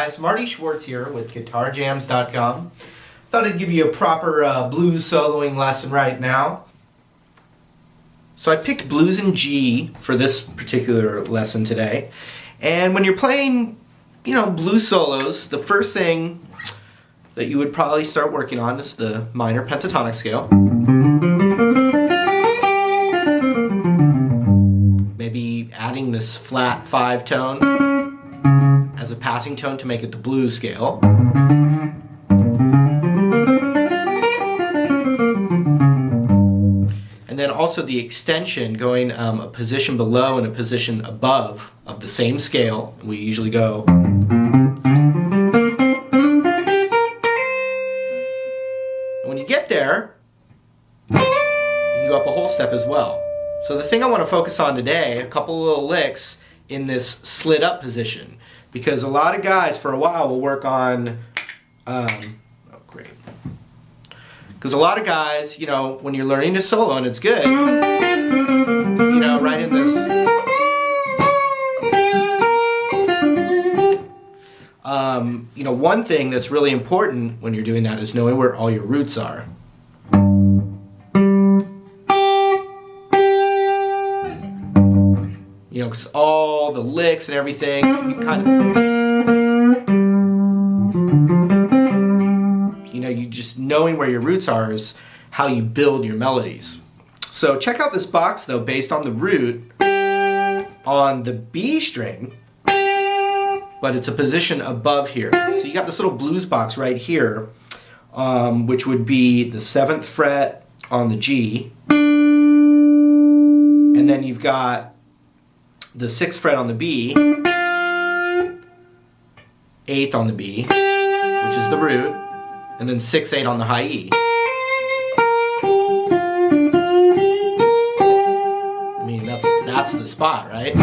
guys, Marty Schwartz here with GuitarJams.com. Thought I'd give you a proper blues soloing lesson right now. So I picked blues in G for this particular lesson today. And when you're playing, blues solos, the first thing that you would probably start working on is the minor pentatonic scale. Maybe adding this flat 5 tone as a passing tone to make it the blues scale. And then also the extension, going a position below and a position above of the same scale. We usually go. And when you get there, you can go up a whole step as well. So the thing I want to focus on today, a couple little licks in this slid up position. Because a lot of guys for a while will work on, great. Because a lot of guys, when you're learning to solo and it's good, right in this. One thing that's really important when you're doing that is knowing where all your roots are. Because all the licks and everything, you you just knowing where your roots are is how you build your melodies. So check out this box though, based on the root on the B string, but it's a position above here. So you got this little blues box right here, which would be the 7th fret on the G, and then you've got the 6th fret on the B, 8th on the B, which is the root, and then 6, 8 on the high E. I mean, that's the spot, right?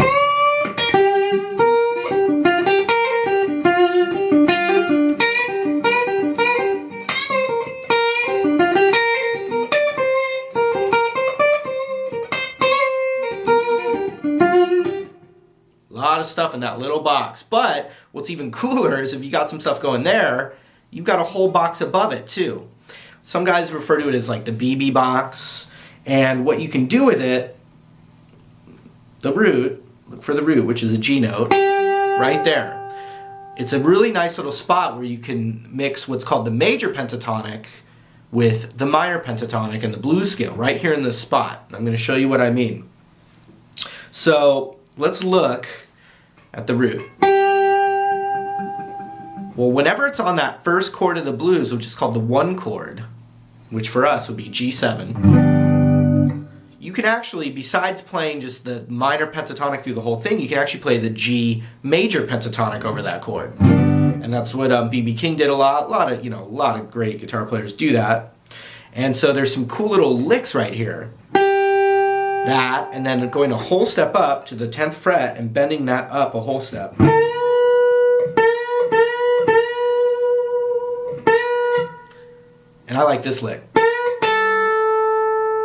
A lot of stuff in that little box, but what's even cooler is if you got some stuff going there, you've got a whole box above it too. Some guys refer to it as like the BB box, and what you can do with it, the root, look for the root, which is a G note, right there. It's a really nice little spot where you can mix what's called the major pentatonic with the minor pentatonic and the blues scale, right here in this spot. I'm going to show you what I mean. So let's look at the root. Well, whenever it's on that first chord of the blues, which is called the 1 chord, which for us would be G7, you can actually, besides playing just the minor pentatonic through the whole thing, you can actually play the G major pentatonic over that chord. And that's what B.B. King did a lot. A lot of great guitar players do that. And so there's some cool little licks right here. That, and then going a whole step up to the 10th fret and bending that up a whole step. And I like this lick.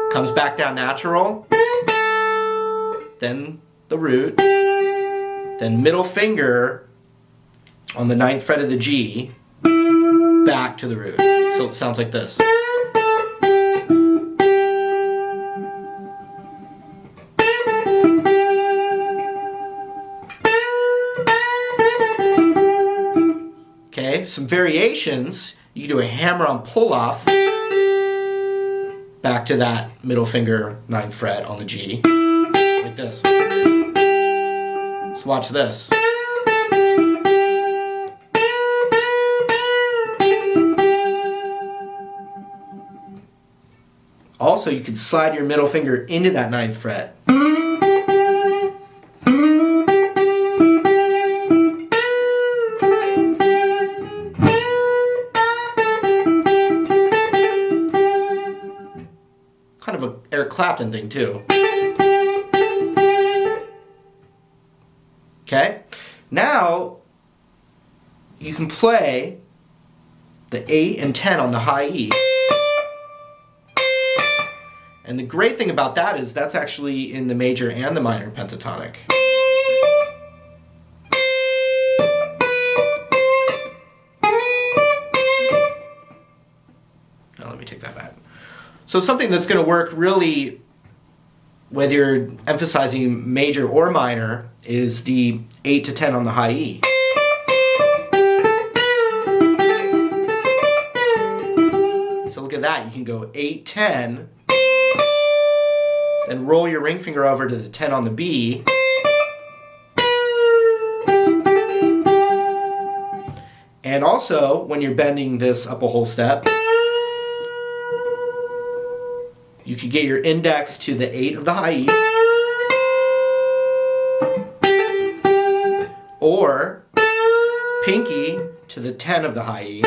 Comes back down natural, then the root, then middle finger on the 9th fret of the G, back to the root. So it sounds like this. Okay, some variations. You can do a hammer-on pull-off back to that middle finger 9th fret on the G, like this. So watch this. Also, you could slide your middle finger into that 9th fret. Kind of a Eric Clapton thing too. Okay, now you can play the 8 and 10 on the high E. And the great thing about that is that's actually in the major and the minor pentatonic. So something that's going to work really, whether you're emphasizing major or minor, is the 8 to 10 on the high E. So look at that, you can go 8, 10, then roll your ring finger over to the 10 on the B, and also when you're bending this up a whole step, you could get your index to the 8 of the high E, or pinky to the 10 of the high E,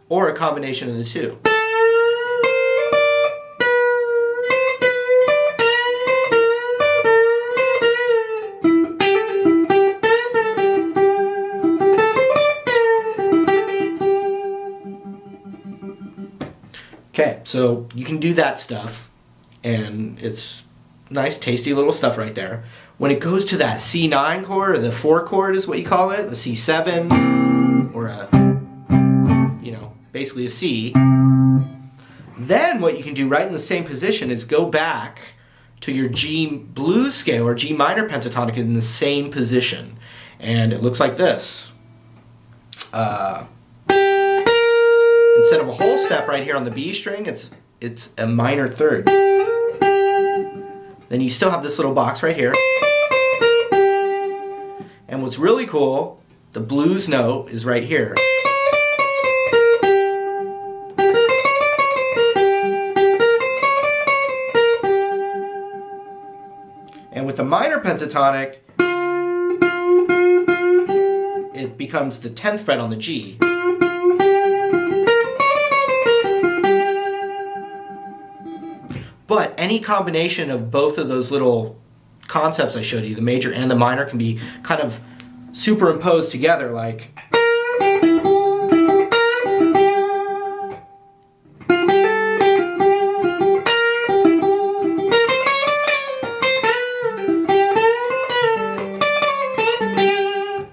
or a combination of the two. Okay, so you can do that stuff, and it's nice, tasty little stuff right there. When it goes to that C9 chord, or the 4 chord is what you call it, a C7, or a, basically a C, then what you can do right in the same position is go back to your G blues scale, or G minor pentatonic in the same position. And it looks like this. Instead of a whole step right here on the B string, it's a minor third. Then you still have this little box right here. And what's really cool, the blues note is right here. And with the minor pentatonic, it becomes the 10th fret on the G. But any combination of both of those little concepts I showed you, the major and the minor, can be kind of superimposed together, like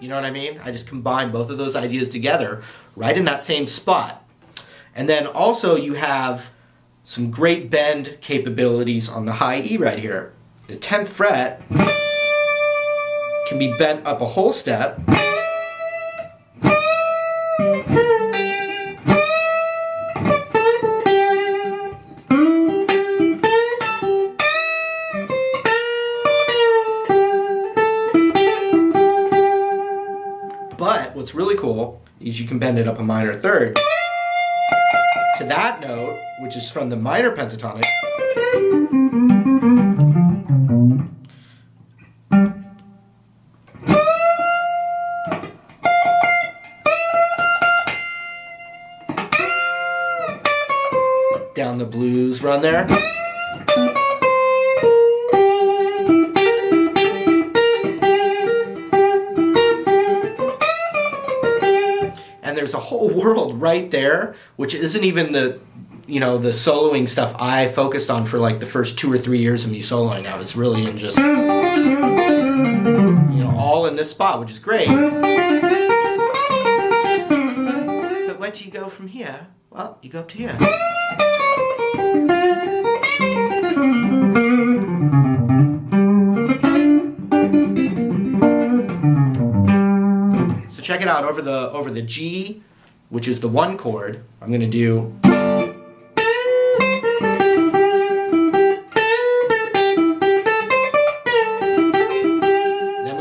you know what I mean? I just combine both of those ideas together right in that same spot. And then also you have some great bend capabilities on the high E right here. The 10th fret can be bent up a whole step. But what's really cool is you can bend it up a minor third to that note, which is from the minor pentatonic. Down the blues run there. And there's a whole world right there, which isn't even the soloing stuff I focused on for like the first 2 or 3 years of me soloing. I was really in just, all in this spot, which is great. But where do you go from here? Well, you go up to here. So check it out, over the G, which is the 1 chord, I'm going to do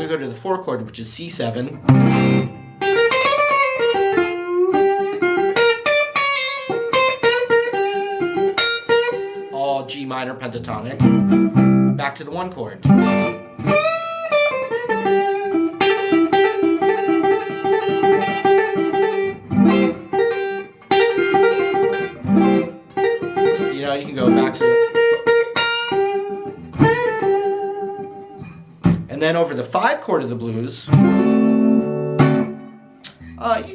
go to the 4 chord, which is C7. All G minor pentatonic. Back to the 1 chord. You can go back to and then over the 5 chord of the blues, you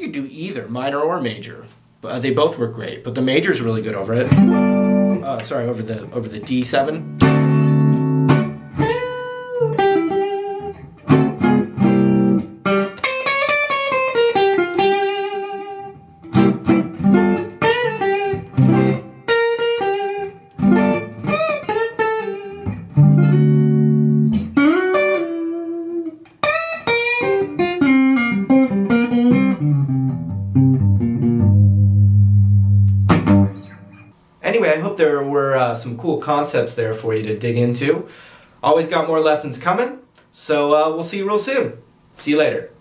could do either minor or major, but they both work great. But the major is really good over it. Over the D7. Anyway, I hope there were some cool concepts there for you to dig into. Always got more lessons coming, so we'll see you real soon. See you later.